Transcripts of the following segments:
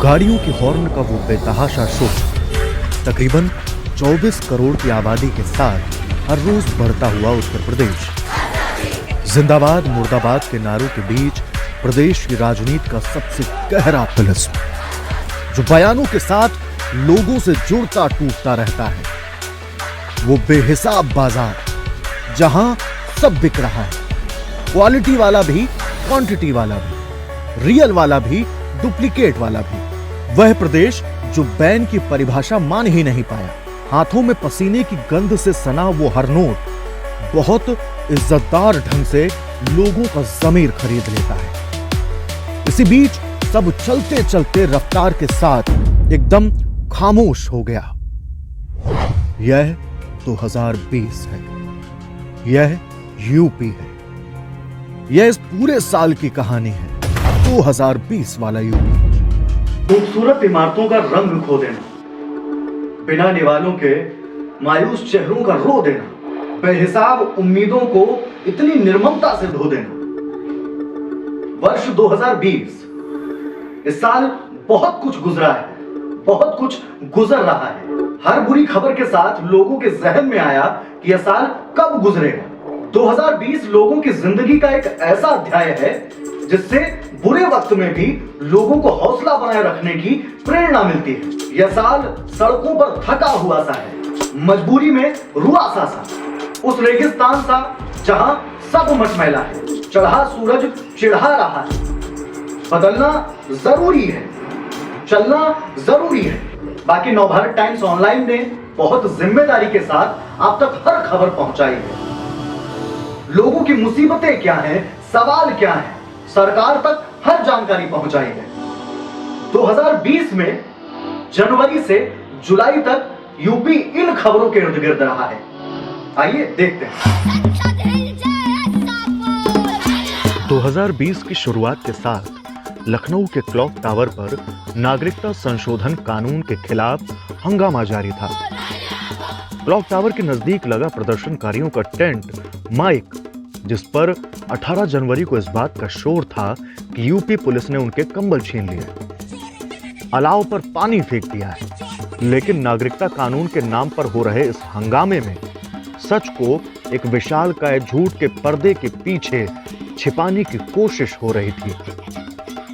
गाड़ियों के हॉर्न का वो बेतहाशा शोर तकरीबन 24 करोड़ की आबादी के साथ हर रोज बढ़ता हुआ उत्तर प्रदेश। जिंदाबाद मुर्दाबाद के नारों के बीच प्रदेश की राजनीति का सबसे गहरा तिलिस्म, जो बयानों के साथ लोगों से जुड़ता टूटता रहता है। वो बेहिसाब बाजार जहां सब बिक रहा है, क्वालिटी वाला भी, क्वांटिटी वाला भी, रियल वाला भी, डुप्लीकेट वाला भी। वह प्रदेश जो बैन की परिभाषा मान ही नहीं पाया। हाथों में पसीने की गंध से सना वो हर नोट बहुत इज्जतदार ढंग से लोगों का जमीर खरीद लेता है। इसी बीच सब चलते चलते रफ्तार के साथ एकदम खामोश हो गया। यह 2020 है, यह यूपी है, यह इस पूरे साल की कहानी है। 2020 वाला यूपी। खूबसूरत इमारतों का रंग खो देना, बिना निवालों के मायूस चेहरों का रो देना, बेहिसाब उम्मीदों को इतनी निर्ममता से धो देना। वर्ष 2020, इस साल बहुत कुछ गुजरा है, बहुत कुछ गुजर रहा है। हर बुरी खबर के साथ लोगों के जहन में आया कि यह साल कब गुजरेगा। 2020 लोगों की जिंदगी का एक ऐसा अध्याय है जिससे बुरे वक्त में भी लोगों को हौसला बनाए रखने की प्रेरणा मिलती है। यह साल सड़कों पर थका हुआ सा है, मजबूरी में रुआसा सा, उस रेगिस्तान सा जहां सब मटमैला है, चढ़ा सूरज चिढ़ा रहा है। बदलना जरूरी है, चलना जरूरी है। बाकी नवभारत टाइम्स ऑनलाइन ने बहुत जिम्मेदारी के साथ आप तक हर खबर पहुंचाई है। लोगों की मुसीबतें क्या हैं, सवाल क्या हैं, सरकार तक हर जानकारी पहुंचाई है। 2020 में जनवरी से जुलाई तक यूपी इन खबरों के इर्द गिर्द रहा है। आइए देखते हैं। 2020 की शुरुआत के साथ लखनऊ के क्लॉक टावर पर नागरिकता संशोधन कानून के खिलाफ हंगामा जारी था। क्लॉक टावर के नजदीक लगा प्रदर्शनकारियों का टेंट, माइक, जिस पर 18 जनवरी को इस बात का शोर था कि यूपी पुलिस ने उनके कंबल छीन लिए, अलाव पर पानी फेंक दिया है। लेकिन नागरिकता कानून के नाम पर हो रहे इस हंगामे में सच को एक विशालकाय झूठ के पर्दे के पीछे छिपाने की कोशिश हो रही थी।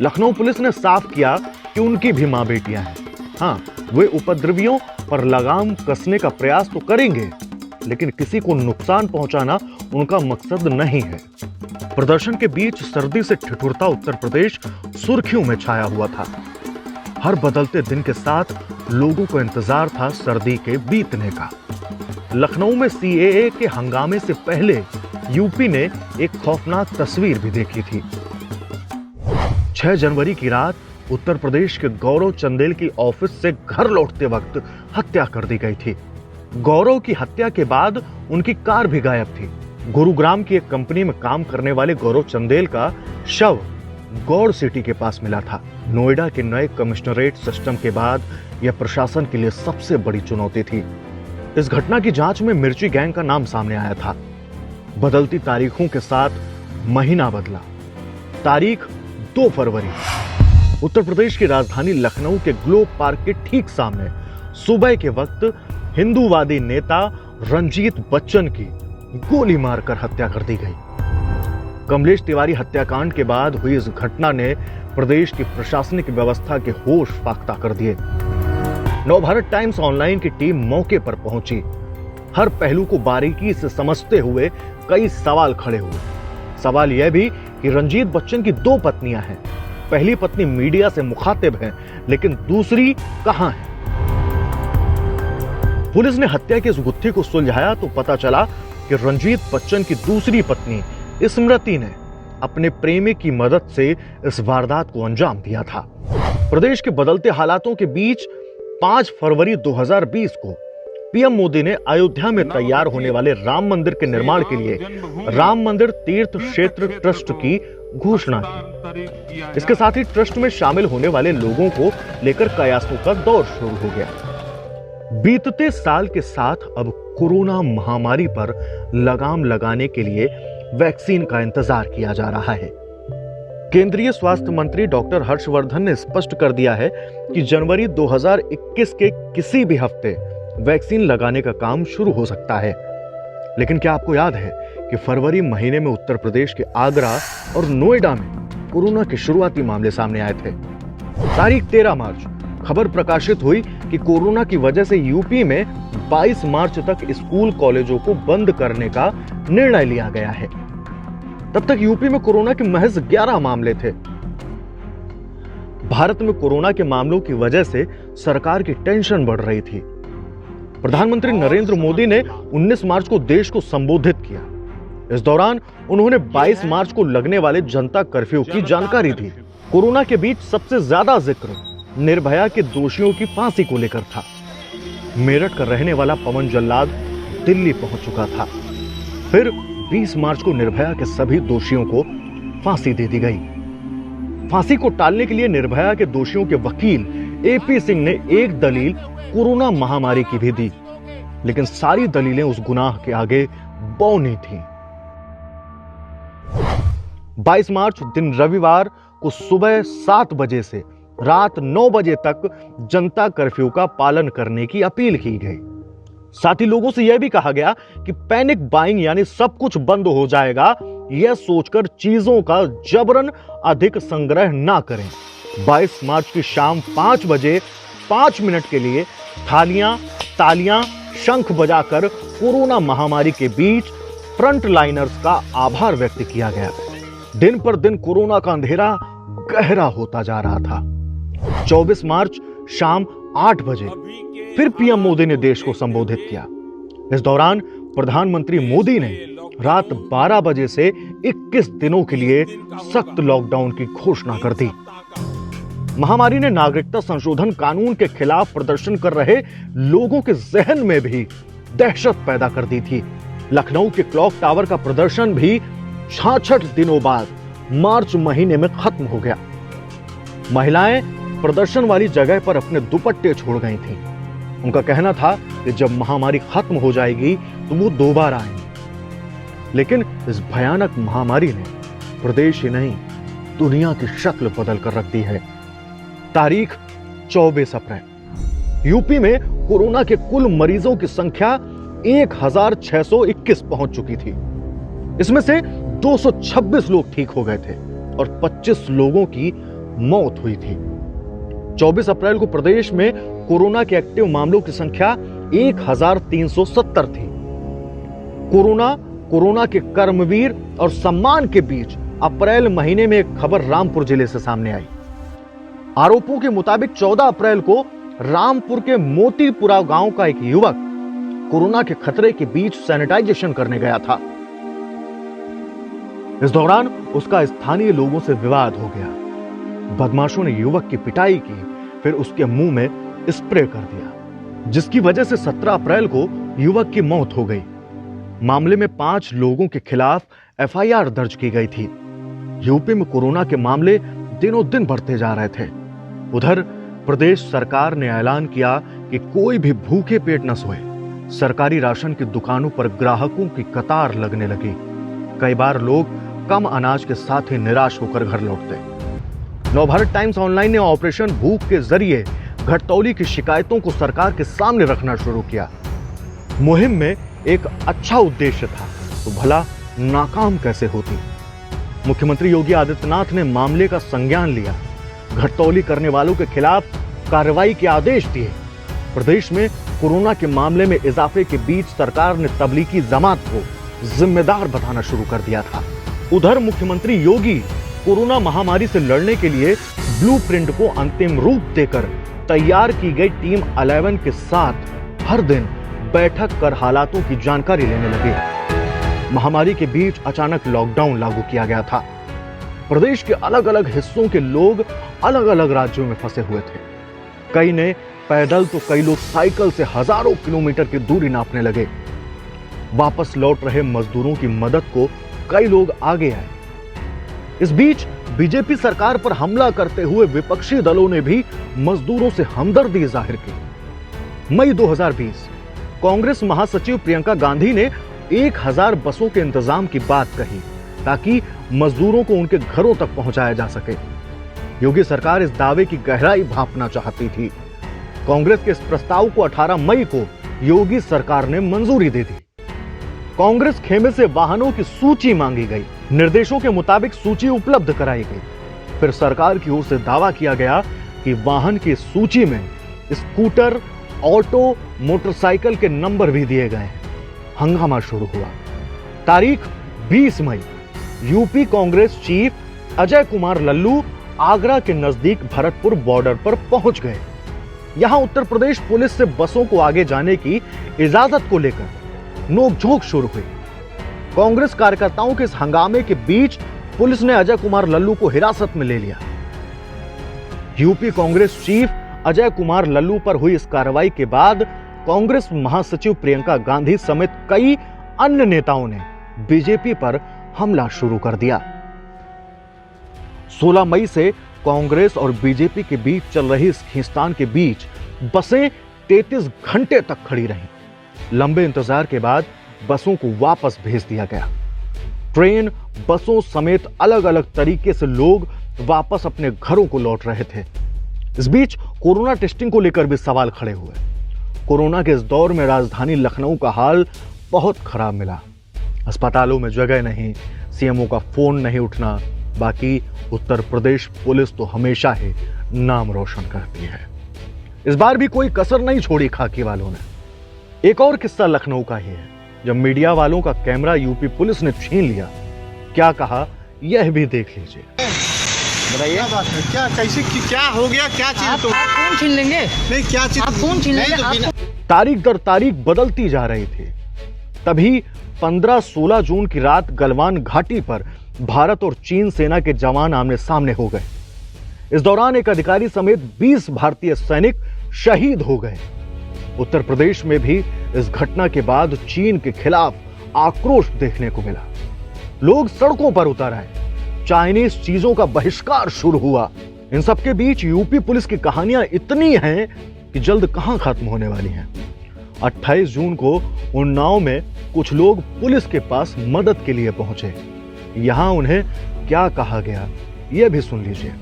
लखनऊ पुलिस ने साफ किया कि उनकी भी मां बेटियां हैं। हाँ, वे उपद्रवियों पर लगाम कसने का प्रयास तो करेंगे, लेकिन किसी को नुकसान पहुंचाना उनका मकसद नहीं है। प्रदर्शन के बीच सर्दी से ठिठुरता उत्तर प्रदेश सुर्खियों में छाया हुआ था। हर बदलते दिन के साथ लोगों को इंतजार था सर्दी के बीतने का। लखनऊ में सीएए के हंगामे से पहले यूपी ने एक खौफनाक तस्वीर भी देखी थी। 6 जनवरी की रात उत्तर प्रदेश के गौरव चंदेल की ऑफिस से घर लौटते वक्त हत्या कर दी गई थी। गौरव की हत्या के बाद उनकी कार भी गायब थी। गुरुग्राम की एक कंपनी में काम करने वाले गौरव चंदेल का शव गौड़ सिटी के पास मिला था। नोएडा के नए कमिश्नरेट सिस्टम के बाद यह प्रशासन के लिए सबसे बड़ी चुनौती थी। इस घटना की जांच में मिर्ची गैंग का नाम सामने आया था। बदलती तारीखों के साथ महीना बदला। तारीख 2 फरवरी, उत्तर प्रदेश की राजधानी लखनऊ के ग्लोब पार्क के ठीक सामने सुबह के वक्त हिंदूवादी नेता रंजीत बच्चन की गोली मारकर हत्या कर दी गई। कमलेश तिवारी हत्याकांड के बाद हुई इस घटना ने प्रदेश की प्रशासनिक व्यवस्था के होश फाख्ता कर दिए। नवभारत टाइम्स ऑनलाइन की टीम मौके पर पहुंची। हर पहलू को बारीकी से समझते हुए कई सवाल खड़े हुए। सवाल यह भी कि रंजीत बच्चन की 2 पत्नियां हैं। पहली पत्नी मीडिया से मुखातिब है, लेकिन दूसरी कहां है? पुलिस ने हत्या की इस गुत्थी को सुलझाया तो पता चला कि रंजीत बच्चन की दूसरी पत्नी स्मृति ने अपने प्रेमी की मदद से इस वारदात को अंजाम दिया था। प्रदेश के बदलते हालातों के बीच 5 फरवरी 2020 को पीएम मोदी ने अयोध्या में तैयार होने वाले राम मंदिर के निर्माण के लिए राम मंदिर तीर्थ क्षेत्र ट्रस्ट की घोषणा की। इसके साथ ही ट्रस्ट में शामिल होने वाले लोगों को लेकर कयासों का दौर शुरू हो गया। बीतते साल के साथ अब कोरोना महामारी पर लगाम लगाने के लिए वैक्सीन का इंतजार किया जा रहा है। केंद्रीय स्वास्थ्य मंत्री डॉक्टर हर्षवर्धन ने स्पष्ट कर दिया है कि जनवरी 2021 के किसी भी हफ्ते वैक्सीन लगाने का काम शुरू हो सकता है। लेकिन क्या आपको याद है कि फरवरी महीने में उत्तर प्रदेश के आगरा और नोएडा में कोरोना के शुरुआती मामले सामने आए थे। तारीख 13 मार्च खबर प्रकाशित हुई कि कोरोना की वजह से यूपी में 22 मार्च तक स्कूल कॉलेजों को बंद करने का निर्णय लिया गया है। तब तक यूपी में कोरोना के महज 11 मामले थे। भारत में कोरोना के मामलों की वजह से सरकार की टेंशन बढ़ रही थी। प्रधानमंत्री नरेंद्र मोदी ने 19 मार्च को देश को संबोधित किया। इस दौरान उन्होंने 22 मार्च को लगने वाले जनता कर्फ्यू की जानकारी दी। कोरोना के बीच सबसे ज्यादा जिक्र निर्भया के दोषियों की फांसी को लेकर था। मेरठ का रहने वाला पवन जल्लाद दिल्ली पहुंच चुका था। फिर 20 मार्च को निर्भया के सभी दोषियों को फांसी दे दी गई। फांसी को टालने के लिए निर्भया के दोषियों के वकील एपी सिंह ने एक दलील कोरोना महामारी की भी दी, लेकिन सारी दलीलें उस गुनाह के आगे बौनी थीं। 22 मार्च दिन रविवार को सुबह 7 बजे से रात 9 बजे तक जनता कर्फ्यू का पालन करने की अपील की गई। साथ ही लोगों से यह भी कहा गया कि पैनिक बाइंग यानी सब कुछ बंद हो जाएगा, यह सोचकर चीजों का जबरन अधिक संग्रह ना करें। 22 मार्च की शाम 5 बजे 5 मिनट के लिए थालियां, तालियां, शंख बजाकर कोरोना महामारी के बीच फ्रंट लाइनर्स का आभार व्यक्त किया गया। दिन पर दिन कोरोना का अंधेरा गहरा होता जा रहा था। 24 मार्च शाम 8 बजे फिर पीएम मोदी ने देश को संबोधित किया। इस दौरान प्रधानमंत्री मोदी ने रात 12 बजे से 21 दिनों के लिए सख्त लॉकडाउन की घोषणा कर दी। महामारी ने नागरिकता संशोधन कानून के खिलाफ प्रदर्शन कर रहे लोगों के जहन में भी दहशत पैदा कर दी थी। लखनऊ के क्लॉक टावर का प्रदर्शन भी 66 दिनों बाद मार्च महीने में खत्म हो गया। महिलाएं प्रदर्शन वाली जगह पर अपने दुपट्टे छोड़ गई थीं। उनका कहना था कि जब महामारी खत्म हो जाएगी तो वो दोबारा आएंगी। लेकिन इस भयानक महामारी ने प्रदेश ही नहीं दुनिया की शक्ल बदल कर रख दी है। तारीख 24 अप्रैल यूपी में कोरोना के कुल मरीजों की संख्या 1621 पहुंच चुकी थी। इसमें से 226 लोग ठीक हो गए थे और 25 लोगों की मौत हुई थी। 24 अप्रैल को प्रदेश में कोरोना के एक्टिव मामलों की संख्या 1370 थी। कोरोना के कर्मवीर और सम्मान के बीच अप्रैल महीने में एक खबर रामपुर जिले से सामने आई। आरोपों के मुताबिक 14 अप्रैल को रामपुर के मोतीपुरा गांव का एक युवक कोरोना के खतरे के बीच सैनिटाइजेशन करने गया था। इस दौरान उसका स्थानीय लोगों से विवाद हो गया। बदमाशों ने युवक की पिटाई की, फिर उसके मुंह में स्प्रे कर दिया, जिसकी वजह से 17 अप्रैल को युवक की मौत हो गई। मामले में 5 लोगों के खिलाफ एफआईआर दर्ज की गई थी। यूपी में कोरोना के मामले दिनों दिन बढ़ते जा रहे थे। उधर प्रदेश सरकार ने ऐलान किया कि कोई भी भूखे पेट न सोए। सरकारी राशन की दुकानों पर ग्राहकों की कतार लगने लगी। कई बार लोग कम अनाज के साथ ही निराश होकर घर लौटते। नवभारत टाइम्स ऑनलाइन ने ऑपरेशन भूख के जरिए घटतौली की शिकायतों को सरकार के सामने रखना शुरू किया। मुहिम में एक अच्छा उद्देश्य था तो भला नाकाम कैसे होती। मुख्यमंत्री योगी आदित्यनाथ ने मामले का संज्ञान लिया, घटतौली करने वालों के खिलाफ कार्रवाई के आदेश दिए। प्रदेश में कोरोना के मामले में इजाफे के बीच सरकार ने तबलीगी जमात को जिम्मेदार बताना शुरू कर दिया था। उधर मुख्यमंत्री योगी कोरोना महामारी से लड़ने के लिए ब्लूप्रिंट को अंतिम रूप देकर तैयार की गई टीम 11 के साथ हर दिन बैठक कर हालातों की जानकारी लेने लगे। महामारी के बीच अचानक लॉकडाउन लागू किया गया था। प्रदेश के अलग अलग हिस्सों के लोग अलग अलग राज्यों में फंसे हुए थे। कई ने पैदल तो कई लोग साइकिल से हजारों किलोमीटर की दूरी नापने लगे। वापस लौट रहे मजदूरों की मदद को कई लोग आगे आए। इस बीच बीजेपी सरकार पर हमला करते हुए विपक्षी दलों ने भी मजदूरों से हमदर्दी जाहिर की। मई 2020 कांग्रेस महासचिव प्रियंका गांधी ने 1000 बसों के इंतजाम की बात कही। ताकि मजदूरों को उनके घरों तक पहुंचाया जा सके। योगी सरकार इस दावे की गहराई भांपना चाहती थी। कांग्रेस के इस प्रस्ताव को 18 मई को योगी सरकार ने मंजूरी दे दी। कांग्रेस खेमे से वाहनों की सूची मांगी गई। निर्देशों के मुताबिक सूची उपलब्ध कराई गई। फिर सरकार की ओर से दावा किया गया कि वाहन की सूची में स्कूटर, ऑटो, मोटरसाइकिल के नंबर भी दिए गए हैं। हंगामा शुरू हुआ। तारीख 20 मई, यूपी कांग्रेस चीफ अजय कुमार लल्लू आगरा के नजदीक भरतपुर बॉर्डर पर पहुंच गए। यहां उत्तर प्रदेश पुलिस से बसों को आगे जाने की इजाजत को लेकर नोकझोंक शुरू हुई। कांग्रेस कार्यकर्ताओं के इस हंगामे के बीच पुलिस ने अजय कुमार लल्लू को हिरासत में ले लिया। यूपी कांग्रेस चीफ अजय कुमार लल्लू पर हुई इस कार्रवाई के बाद कांग्रेस महासचिव प्रियंका गांधी समेत कई अन्य नेताओं ने बीजेपी पर हमला शुरू कर दिया। 16 मई से कांग्रेस और बीजेपी के बीच चल रही इस खींचतान के बीच बसें 33 घंटे तक खड़ी रहीं। लंबे इंतजार के बाद बसों को वापस भेज दिया गया। ट्रेन, बसों समेत अलग अलग तरीके से लोग वापस अपने घरों को लौट रहे थे। इस बीच कोरोना टेस्टिंग को लेकर भी सवाल खड़े हुए। कोरोना के इस दौर में राजधानी लखनऊ का हाल बहुत खराब मिला। अस्पतालों में जगह नहीं, सीएमओ का फोन नहीं उठना। बाकी उत्तर प्रदेश पुलिस तो हमेशा ही नाम रोशन करती है। इस बार भी कोई कसर नहीं छोड़ी खाकी वालों ने। एक और किस्सा लखनऊ का ही है, जब मीडिया वालों का कैमरा यूपी पुलिस ने छीन लिया। क्या कहा, यह भी देख लीजिए। बताइए बात है, क्या कैसे क्या हो गया, क्या चीज? तो आप फोन छीन लेंगे? नहीं, क्या चीज? आप फोन छीन लेंगे? तो तारीख दर तारीख बदलती जा रही थी। तभी 15-16 जून की रात गलवान घाटी पर भारत और चीन सेना के जवान आमने सामने हो गए। इस दौरान एक अधिकारी समेत 20 भारतीय सैनिक शहीद हो गए। उत्तर प्रदेश में भी इस घटना के बाद चीन के खिलाफ आक्रोश देखने को मिला। लोग सड़कों पर उतर आए। चाइनीज चीजों का बहिष्कार शुरू हुआ। इन सबके बीच यूपी पुलिस की कहानियां इतनी हैं कि जल्द कहां खत्म होने वाली हैं। 28 जून को उन्नाव में कुछ लोग पुलिस के पास मदद के लिए पहुंचे। यहां उन्हें क्या कहा गया, यह भी सुन लीजिए।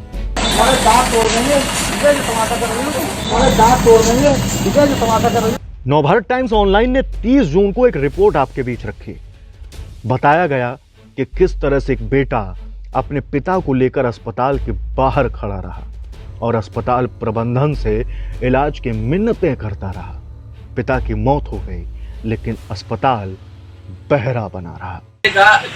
नवभारत टाइम्स ऑनलाइन ने 30 जून को एक रिपोर्ट आपके बीच रखी। बताया गया कि किस तरह से एक बेटा अपने पिता को लेकर अस्पताल के बाहर खड़ा रहा और अस्पताल प्रबंधन से इलाज की मिन्नतें करता रहा। पिता की मौत हो गई, लेकिन अस्पताल बहरा बना रहा।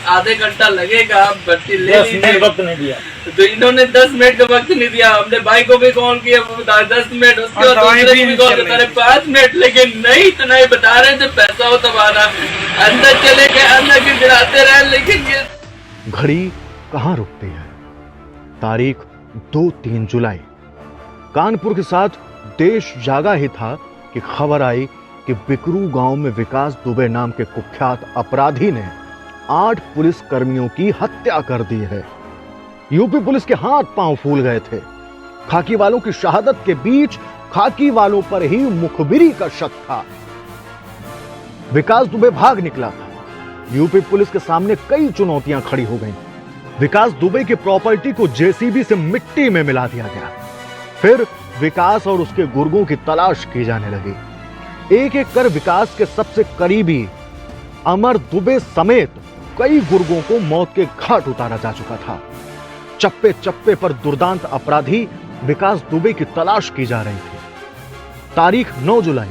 आधे घंटा लगेगा, भर्ती ले लीजिए। वक्त नहीं दिया तो इन्होंने 10 मिनट का वक्त नहीं दिया। हमने भाई को भी कॉल किया, वो बता 10 मिनट, उसके बाद दूसरे को भी कॉल किया 5 मिनट, लेकिन नहीं, इतना ही बता रहे थे पैसा हो तुम्हारा। अंदर चले गए, अंदर की गिराते रहे, लेकिन ये घड़ी कहां रुकती है। तारीख 2-3 जुलाई, कानपुर के साथ देश जागा ही था कि खबर आई कि बिकरू गांव में विकास दुबे नाम के कुख्यात अपराधी ने 8 पुलिस कर्मियों की हत्या कर दी है। यूपी पुलिस के हाथ पांव फूल गए थे। खाकी वालों की शहादत के बीच खाकी वालों पर ही मुखबिरी का शक था। विकास दुबे भाग निकला था। यूपी पुलिस के सामने कई चुनौतियां खड़ी हो गईं। विकास दुबे की प्रॉपर्टी को जेसीबी से मिट्टी में मिला दिया गया। फिर विकास और उसके गुर्गों की तलाश की जाने लगी। एक एक कर विकास के सबसे करीबी अमर दुबे समेत कई गुर्गों को मौत के घाट उतारा जा चुका था। चप्पे चप्पे पर दुर्दांत अपराधी विकास दुबे की तलाश की जा रही थी। तारीख 9 जुलाई,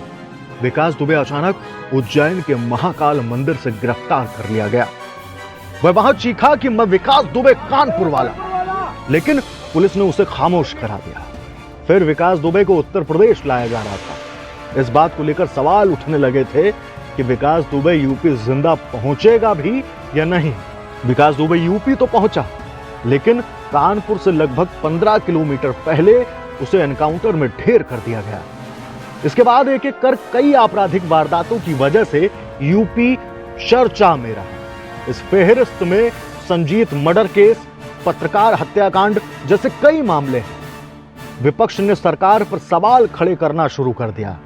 विकास दुबे अचानक उज्जैन के महाकाल मंदिर से गिरफ्तार कर लिया गया। वह वहां चीखा कि मैं विकास दुबे कानपुर वाला, लेकिन पुलिस ने उसे खामोश करा दिया। फिर विकास दुबे को उत्तर प्रदेश लाया जा रहा था। इस बात को लेकर सवाल उठने लगे थे कि विकास दुबे यूपी जिंदा पहुंचेगा भी या नहीं। विकास दुबे यूपी तो पहुंचा, लेकिन कानपुर से लगभग 15 किलोमीटर पहले उसे एनकाउंटर में ढेर कर दिया गया। इसके बाद एक एक कर कई आपराधिक वारदातों की वजह से यूपी चर्चा में रहा। इस फेहरिस्त में संजीत मर्डर केस, पत्रकार हत्याकांड जैसे कई मामले हैं। विपक्ष ने सरकार पर सवाल खड़े करना शुरू कर दिया।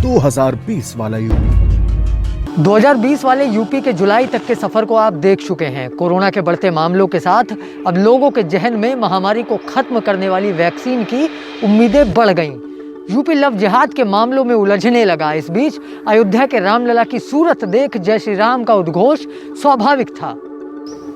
2020 वाला यूपी, 2020 वाले यूपी के जुलाई तक के सफर को आप देख चुके हैं। कोरोना के बढ़ते मामलों के साथ अब लोगों के जहन में महामारी को खत्म करने वाली वैक्सीन की उम्मीदें बढ़ गईं। यूपी लव जिहाद के मामलों में उलझने लगा। इस बीच अयोध्या के रामलला की सूरत देख जय श्री राम का उद्घोष स्वाभाविक था।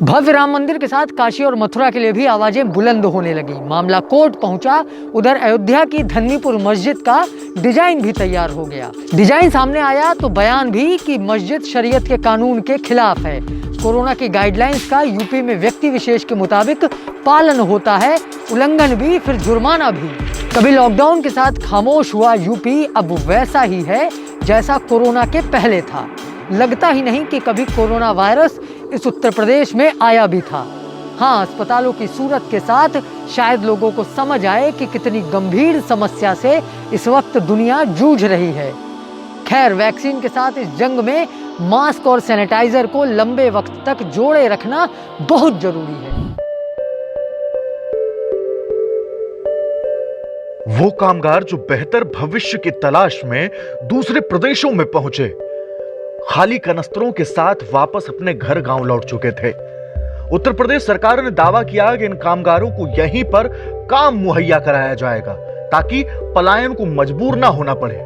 भव्य राम मंदिर के साथ काशी और मथुरा के लिए भी आवाजें बुलंद होने लगी। मामला कोर्ट पहुंचा। उधर अयोध्या की धन्नीपुर मस्जिद का डिजाइन भी तैयार हो गया। डिजाइन सामने आया तो बयान भी कि मस्जिद शरीयत के कानून के खिलाफ है। कोरोना की गाइडलाइंस का यूपी में व्यक्ति विशेष के मुताबिक पालन होता है, उल्लंघन भी फिर जुर्माना भी। कभी लॉकडाउन के साथ खामोश हुआ यूपी अब वैसा ही है जैसा कोरोना के पहले था। लगता ही नहीं कि कभी कोरोना वायरस इस उत्तर प्रदेश में आया भी था। हाँ, अस्पतालों की सूरत के साथ शायद लोगों को समझ आए कि कितनी गंभीर समस्या से इस वक्त दुनिया जूझ रही है। खैर, वैक्सीन के साथ इस जंग में मास्क और सैनिटाइजर को लंबे वक्त तक जोड़े रखना बहुत जरूरी है। वो कामगार जो बेहतर भविष्य की तलाश में दूसरे प्रदेशों में पहुंचे, खाली कनस्तरों के साथ वापस अपने घर गांव लौट चुके थे। उत्तर प्रदेश सरकार ने दावा किया कि इन कामगारों को यहीं पर काम मुहैया कराया जाएगा ताकि पलायन को मजबूर ना होना पड़े।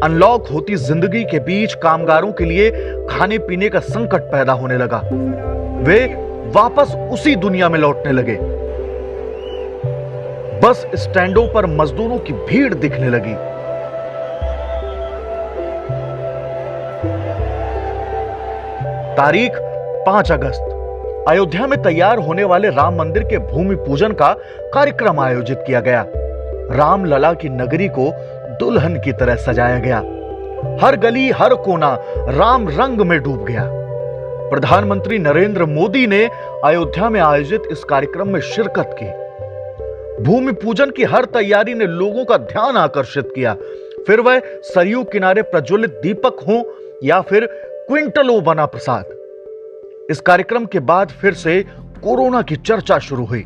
अनलॉक होती जिंदगी के बीच कामगारों के लिए खाने पीने का संकट पैदा होने लगा। वे वापस उसी दुनिया में लौटने लगे। बस स्टैंडों पर मजदूरों की भीड़ दिखने लगी। तारीख 5 अगस्त, अयोध्या में तैयार होने वाले राम मंदिर के भूमि पूजन का कार्यक्रम आयोजित किया गया। रामलला की नगरी को दुल्हन की तरह सजाया गया। हर गली, हर कोना राम रंग में डूब गया। प्रधानमंत्री नरेंद्र मोदी ने अयोध्या में आयोजित इस कार्यक्रम में शिरकत की। भूमि पूजन की हर तैयारी ने लोगों का ध्यान आकर्षित किया। फिर वह सरयू किनारे प्रज्वलित दीपक हो या फिर क्विंटलों बना प्रसाद। इस कार्यक्रम के बाद फिर से कोरोना की चर्चा शुरू हुई।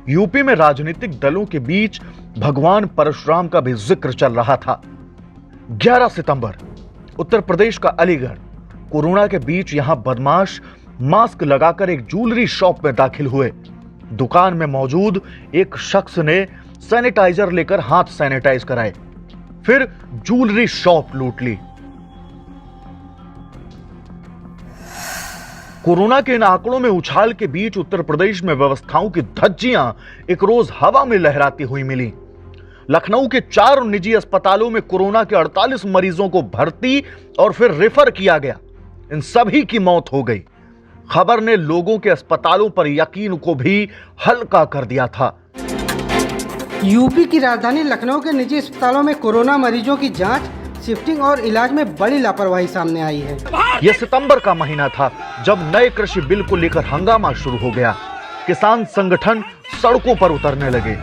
यूपी में राजनीतिक दलों के बीच भगवान परशुराम का भी जिक्र चल रहा था। 11 सितंबर, उत्तर प्रदेश का अलीगढ़। कोरोना के बीच यहां बदमाश मास्क लगाकर एक ज्वेलरी शॉप में दाखिल हुए। दुकान में मौजूद एक शख्स ने सैनिटाइजर लेकर हाथ सैनिटाइज कराए, फिर ज्वेलरी शॉप लूट ली। कोरोना के इन आंकड़ों में उछाल के बीच उत्तर प्रदेश में व्यवस्थाओं की धज्जियां एक रोज हवा में लहराती हुई मिली। लखनऊ के 4 निजी अस्पतालों में कोरोना के 48 मरीजों को भर्ती और फिर रेफर किया गया। इन सभी की मौत हो गई। खबर ने लोगों के अस्पतालों पर यकीन को भी हल्का कर दिया था। यूपी की राजधानी लखनऊ के निजी अस्पतालों में कोरोना मरीजों की जांच, शिफ्टिंग और इलाज में बड़ी लापरवाही सामने आई है। यह सितंबर का महीना था जब नए कृषि बिल को लेकर हंगामा शुरू हो गया। किसान संगठन सड़कों पर उतरने लगे।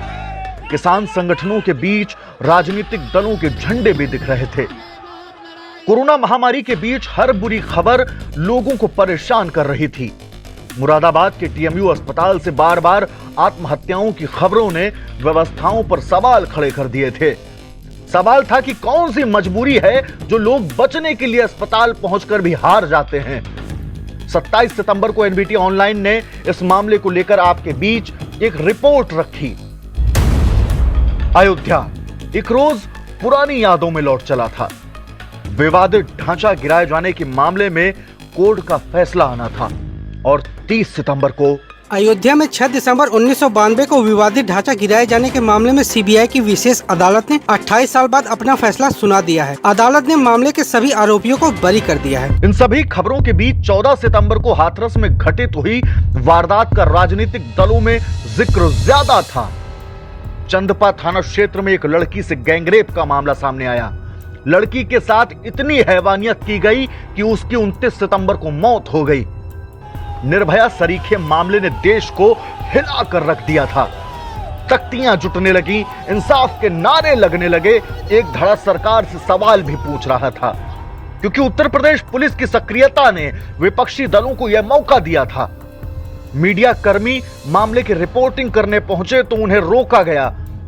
किसान संगठनों के बीच राजनीतिक दलों के झंडे भी दिख रहे थे। कोरोना महामारी के बीच हर बुरी खबर लोगों को परेशान कर रही थी। मुरादाबाद के टीएमयू अस्पताल से बार बार आत्महत्याओं की खबरों ने व्यवस्थाओं पर सवाल खड़े कर दिए थे। सवाल था कि कौन सी मजबूरी है जो लोग बचने के लिए अस्पताल पहुंचकर भी हार जाते हैं। 27 सितंबर को एनबीटी ऑनलाइन ने इस मामले को लेकर आपके बीच एक रिपोर्ट रखी। अयोध्या एक रोज पुरानी यादों में लौट चला था। विवादित ढांचा गिराए जाने के मामले में कोर्ट का फैसला आना था और 30 सितंबर को अयोध्या में 6 दिसंबर 1992 को विवादित ढांचा गिराए जाने के मामले में सीबीआई की विशेष अदालत ने 28 साल बाद अपना फैसला सुना दिया है। अदालत ने मामले के सभी आरोपियों को बरी कर दिया है। इन सभी खबरों के बीच 14 सितंबर को हाथरस में घटित हुई वारदात का राजनीतिक दलों में जिक्र ज्यादा था। चंदपा थाना क्षेत्र में एक लड़की से गैंगरेप का मामला सामने आया। लड़की के साथ इतनी हैवानियत की गई कि उसकी 29 सितंबर को मौत हो गई। निर्भया सरीखे मामले ने देश को हिला कर रख दिया था। तख्तियां जुटने लगी, इंसाफ के नारे लगने लगे। एक धड़ा सरकार से सवाल भी पूछ रहा था, क्योंकि उत्तर प्रदेश पुलिस की सक्रियता ने विपक्षी दलों को यह मौका दिया था। मीडिया कर्मी मामले की रिपोर्टिंग करने पहुंचे तो उन्हें रोका गया।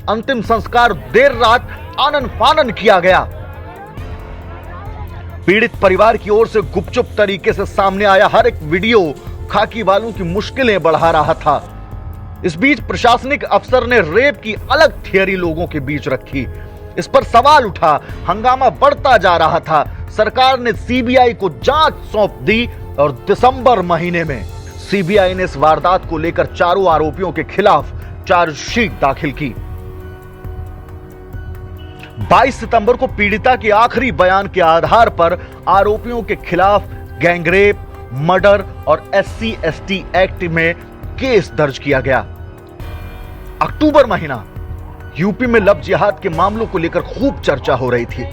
अंतिम संस्कार देर रात आनन फानन किया गया। पीड़ित परिवार की ओर से गुपचुप तरीके से सामने आया हर एक वीडियो खाकी वालों की मुश्किलें बढ़ा रहा था। इस बीच प्रशासनिक अफसर ने रेप की अलग थियरी लोगों के बीच रखी। इस पर सवाल उठा, हंगामा बढ़ता जा रहा था। सरकार ने सीबीआई को जांच सौंप दी और दिसंबर महीने में सीबीआई ने इस वारदात को लेकर चारों आरोपियों के खिलाफ चार्जशीट दाखिल की। 22 सितंबर को पीड़िता के आखिरी बयान के आधार पर आरोपियों के खिलाफ गैंगरेप, मर्डर और SC/ST एक्ट में केस दर्ज किया गया। अक्टूबर महीना यूपी में लव जिहाद के मामलों को लेकर खूब चर्चा हो रही थी।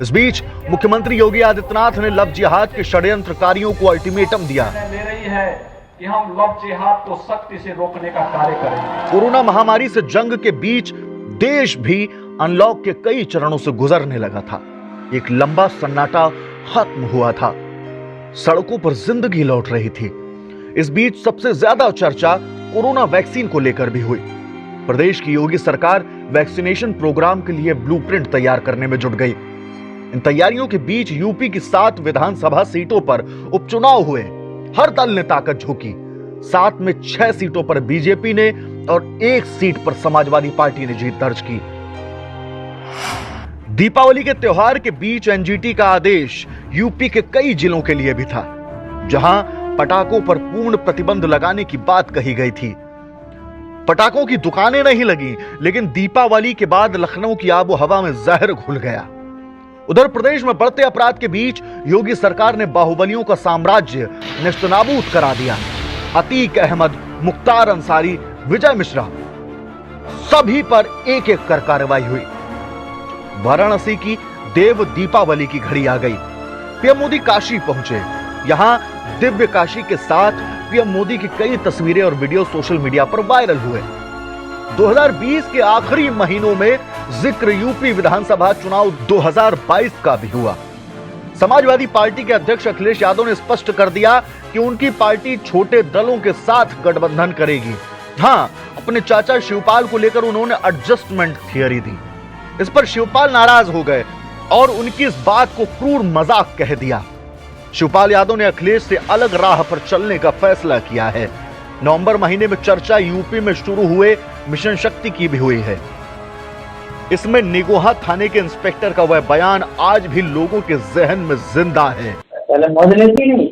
इस बीच मुख्यमंत्री योगी आदित्यनाथ ने लव जिहाद के षड्यंत्रकारियों को अल्टीमेटम दिया। ले रही है कि हम लव जिहाद को सख्ती से रोकने का कार्य करेंगे। कोरोना महामारी से जंग के बीच देश भी अनलॉक के कई चरणों से गुजरने लगा था। एक लंबा सन्नाटा खत्म हुआ था, सड़कों पर जिंदगी लौट रही थी। इस बीच सबसे ज्यादा चर्चा कोरोना वैक्सीन को लेकर भी हुई। प्रदेश की योगी सरकार वैक्सीनेशन प्रोग्राम के लिए ब्लूप्रिंट तैयार करने में जुट गई। इन तैयारियों के बीच यूपी की 7 विधानसभा सीटों पर उपचुनाव हुए। हर दल ने ताकत झोंकी। 7 में 6 सीटों पर बीजेपी ने और 1 सीट पर समाजवादी पार्टी ने जीत दर्ज की। दीपावली के त्योहार के बीच एनजीटी का आदेश यूपी के कई जिलों के लिए भी था, जहां पटाखों पर पूर्ण प्रतिबंध लगाने की बात कही गई थी। पटाखों की दुकानें नहीं लगी, लेकिन दीपावली के बाद लखनऊ की आबो हवा में जहर घुल गया। उधर प्रदेश में बढ़ते अपराध के बीच योगी सरकार ने बाहुबलियों का साम्राज्य नेस्तनाबूद करा दिया। अतीक अहमद, मुख्तार अंसारी, विजय मिश्रा, सभी पर एक एक कर कार्रवाई हुई। वाराणसी की देव दीपावली की घड़ी आ गई। पीएम मोदी काशी पहुंचे। यहां दिव्य काशी के साथ पीएम मोदी की कई तस्वीरें और वीडियो सोशल मीडिया पर वायरल हुए। 2020 के आखिरी महीनों में जिक्र यूपी विधानसभा चुनाव 2022 का भी हुआ। समाजवादी पार्टी के अध्यक्ष अखिलेश यादव ने स्पष्ट कर दिया कि उनकी पार्टी छोटे दलों के साथ गठबंधन करेगी। हां, अपने चाचा शिवपाल को लेकर उन्होंने एडजस्टमेंट थियरी दी। इस पर शिवपाल नाराज हो गए और उनकी इस बात को क्रूर मजाक कह दिया। शिवपाल यादव ने अखिलेश से अलग राह पर चलने का फैसला किया है। नवंबर महीने में चर्चा यूपी में शुरू हुए मिशन शक्ति की भी हुई है। इसमें निगोहा थाने के इंस्पेक्टर का वह बयान आज भी लोगों के जहन में जिंदा है। पहले मौज लेती नहीं,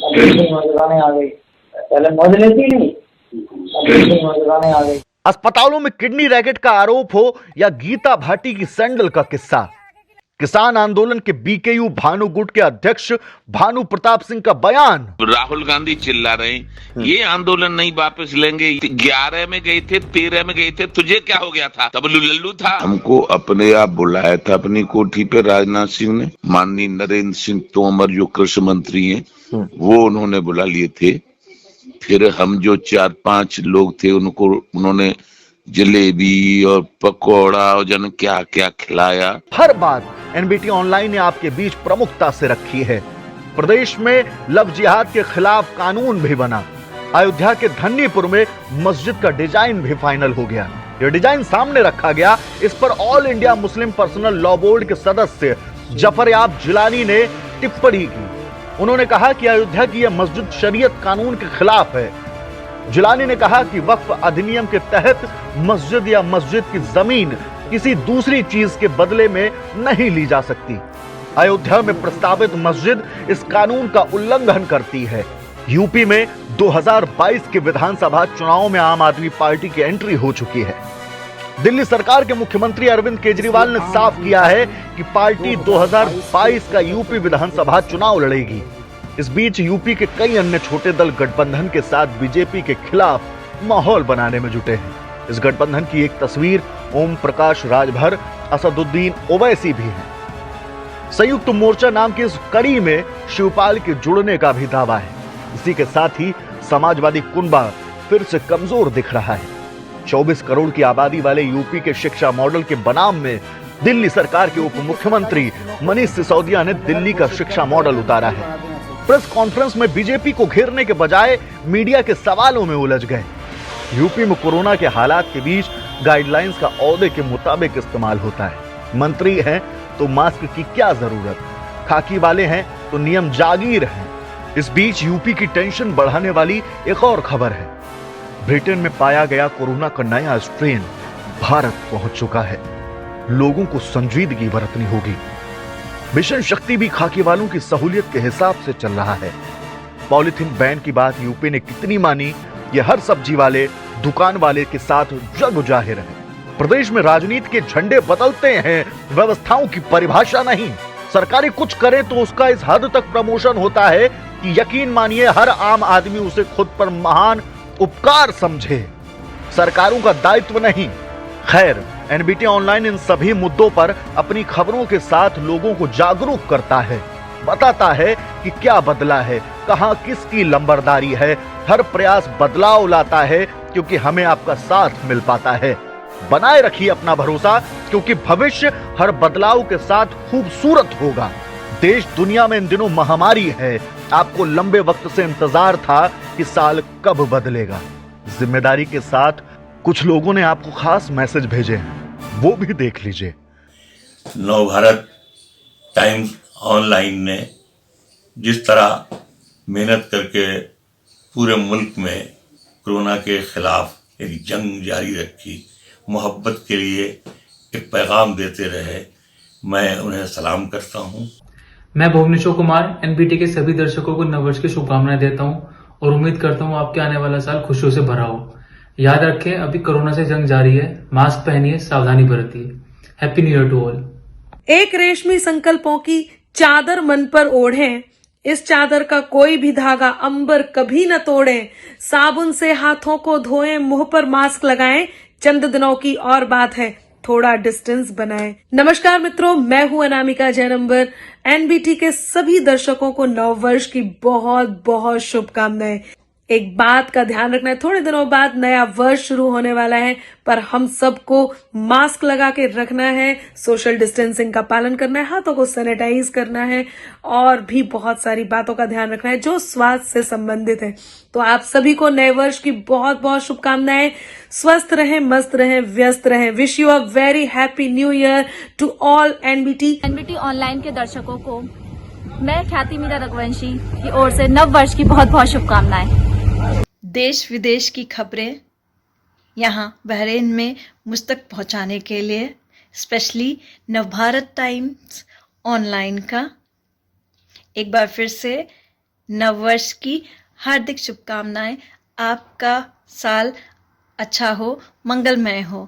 अभी मौजगाने आ गई। पहले मौज लेती नहीं, अभी मौजगाने आ गई। अस्पतालों में किडनी रैकेट का आरोप हो या गीता भाटी की सैंडल का किस्सा, किसान आंदोलन के बीकेयू भानु गुट के अध्यक्ष भानु प्रताप सिंह का बयान। राहुल गांधी चिल्ला रहे ये आंदोलन नहीं वापस लेंगे। 11 में गए थे, 13 में गए थे, तुझे क्या हो गया था? तब लल्लू था। हमको अपने आप बुलाया था अपनी कोठी पे राजनाथ सिंह ने, माननीय नरेंद्र सिंह तोमर जो कृषि मंत्री हैं वो उन्होंने बुला लिए थे। फिर हम जो 4-5 लोग थे उनको उन्होंने जलेबी और पकौड़ा और जन क्या क्या खिलाया। हर बात एनबीटी ऑनलाइन ने आपके बीच प्रमुखता से रखी है। प्रदेश में लव जिहाद के खिलाफ कानून भी बना। अयोध्या के धन्नीपुर में मस्जिद का डिजाइन भी फाइनल हो गया। यह डिजाइन सामने रखा गया। इस पर all India Muslim personal law board के सदस्य जफर याब जिलानी ने टिप्पणी की। उन्होंने कहा कि अयोध्या की यह मस्जिद शरीयत कानून के खिलाफ है। जिलानी ने कहा कि वक्फ अधिनियम के तहत मस्जिद या मस्जिद की जमीन किसी दूसरी चीज के बदले में नहीं ली जा सकती। अयोध्या में प्रस्तावित मस्जिद इस कानून का उल्लंघन करती है। यूपी में 2022 के विधानसभा चुनाव में आम आदमी पार्टी की एंट्री हो चुकी है। दिल्ली सरकार के मुख्यमंत्री अरविंद केजरीवाल ने साफ किया है कि पार्टी 2022 का यूपी विधानसभा चुनाव लड़ेगी। इस बीच यूपी के कई अन्य छोटे दल गठबंधन के साथ बीजेपी के खिलाफ माहौल बनाने में जुटे हैं। इस गठबंधन की एक तस्वीर ओम प्रकाश राजभर, असदुद्दीन ओवैसी भी है। संयुक्त मोर्चा नाम की इस कड़ी में शिवपाल के जुड़ने का भी दावा है। इसी के साथ ही समाजवादी कुनबा फिर से कमजोर दिख रहा है। 24 करोड़ की आबादी वाले यूपी के शिक्षा मॉडल के बनाम में दिल्ली सरकार के उप मुख्यमंत्री मनीष सिसोदिया ने दिल्ली का शिक्षा मॉडल उतारा है। प्रेस कॉन्फ्रेंस में बीजेपी को घेरने के बजाय मीडिया के सवालों में उलझ गए। यूपी में कोरोना के हालात के बीच गाइडलाइंस का औहदे के मुताबिक इस्तेमाल होता है। मंत्री हैं तो मास्क की क्या जरूरत। खाकी वाले हैं तो नियम जागीर हैं। इस बीच यूपी की टेंशन बढ़ाने वाली एक और खबर है। ब्रिटेन में पाया गया कोरोना का नया स्ट्रेन भारत पहुंच चुका है। लोगों को संजीदगी बरतनी होगी। मिशन शक्ति भी खाकी वालों की सहूलियत के हिसाब से चल रहा है। पॉलिथीन बैन की बात यूपी ने कितनी मानी, ये हर सब्जी वाले, दुकान वाले के साथ जग जाहिर है। प्रदेश में राजनीति के झंडे बदलते हैं, व्यवस्थाओं की परिभाषा नहीं। सरकारी कुछ करे तो उसका इस हद तक प्रमोशन होता है कि यकीन मानिए हर आम आदमी उसे खुद पर महान उपकार समझे, सरकारों का दायित्व नहीं। खैर, एनबीटी ऑनलाइन इन सभी मुद्दों पर अपनी खबरों के साथ लोगों को जागरूक करता है, बताता है कि क्या बदला है, कहां किसकी लंबरदारी है। हर प्रयास बदलाव लाता है क्योंकि हमें आपका साथ मिल पाता है। बनाए रखिए अपना भरोसा, क्योंकि भविष्य हर बदलाव के साथ खूबसूरत होगा। देश दुनिया में इन दिनों महामारी है। आपको लंबे वक्त से इंतजार था कि साल कब बदलेगा। जिम्मेदारी के साथ कुछ लोगों ने आपको खास मैसेज भेजे हैं, वो भी देख लीजिए। नवभारत टाइम्स ऑनलाइन ने जिस तरह मेहनत करके पूरे मुल्क में कोरोना के खिलाफ एक जंग जारी रखी, मोहब्बत के लिए एक पैगाम देते रहे, मैं उन्हें सलाम करता हूँ। मैं भुवनेश्वर कुमार एनबीटी के सभी दर्शकों को नववर्ष की शुभकामनाएं देता हूं और उम्मीद करता हूं आपके आने वाला साल खुशियों से भरा हो। याद रखें, अभी कोरोना से जंग जारी है, मास्क पहनिए, सावधानी बरतिए। Happy new year to all. एक रेशमी संकल्पों की चादर मन पर ओढ़ें, इस चादर का कोई भी धागा अंबर कभी न तोड़ें। साबुन से हाथों को धोएं, मुंह पर मास्क लगाएं, चंद दिनों की और बात है, थोड़ा डिस्टेंस बनाएं। नमस्कार मित्रों, मैं हूं अनामिका जयनंबर। एनबीटी के सभी दर्शकों को नववर्ष की बहुत बहुत शुभकामनाएं। एक बात का ध्यान रखना है, थोड़े दिनों बाद नया वर्ष शुरू होने वाला है, पर हम सबको मास्क लगा के रखना है, सोशल डिस्टेंसिंग का पालन करना है, हाथों को सैनिटाइज करना है और भी बहुत सारी बातों का ध्यान रखना है जो स्वास्थ्य से संबंधित है। तो आप सभी को नए वर्ष की बहुत बहुत शुभकामनाएं। स्वस्थ रहें, मस्त रहें, व्यस्त रहें। Wish you a very happy new year to all NBT online के दर्शकों को मैं ख्याति मीरा रघुवंशी की ओर से नव वर्ष की बहुत बहुत शुभकामनाएं। देश विदेश की खबरें यहाँ बहरीन में मुझ तक पहुँचाने के लिए स्पेशली नवभारत टाइम्स ऑनलाइन का एक बार फिर से नववर्ष की हार्दिक शुभकामनाएं। आपका साल अच्छा हो, मंगलमय हो।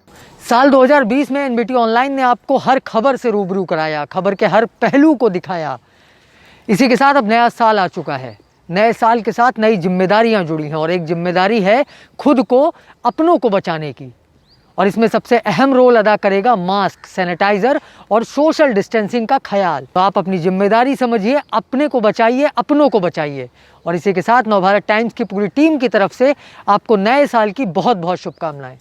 साल 2020 में एनबीटी ऑनलाइन ने आपको हर खबर से रूबरू कराया, खबर के हर पहलू को दिखाया। इसी के साथ अब नया साल आ चुका है। नए साल के साथ नई जिम्मेदारियां जुड़ी हैं और एक जिम्मेदारी है खुद को, अपनों को बचाने की। और इसमें सबसे अहम रोल अदा करेगा मास्क, सैनिटाइजर और सोशल डिस्टेंसिंग का ख्याल। तो आप अपनी जिम्मेदारी समझिए, अपने को बचाइए, अपनों को बचाइए। और इसी के साथ नवभारत टाइम्स की पूरी टीम की तरफ से आपको नए साल की बहुत बहुत शुभकामनाएं।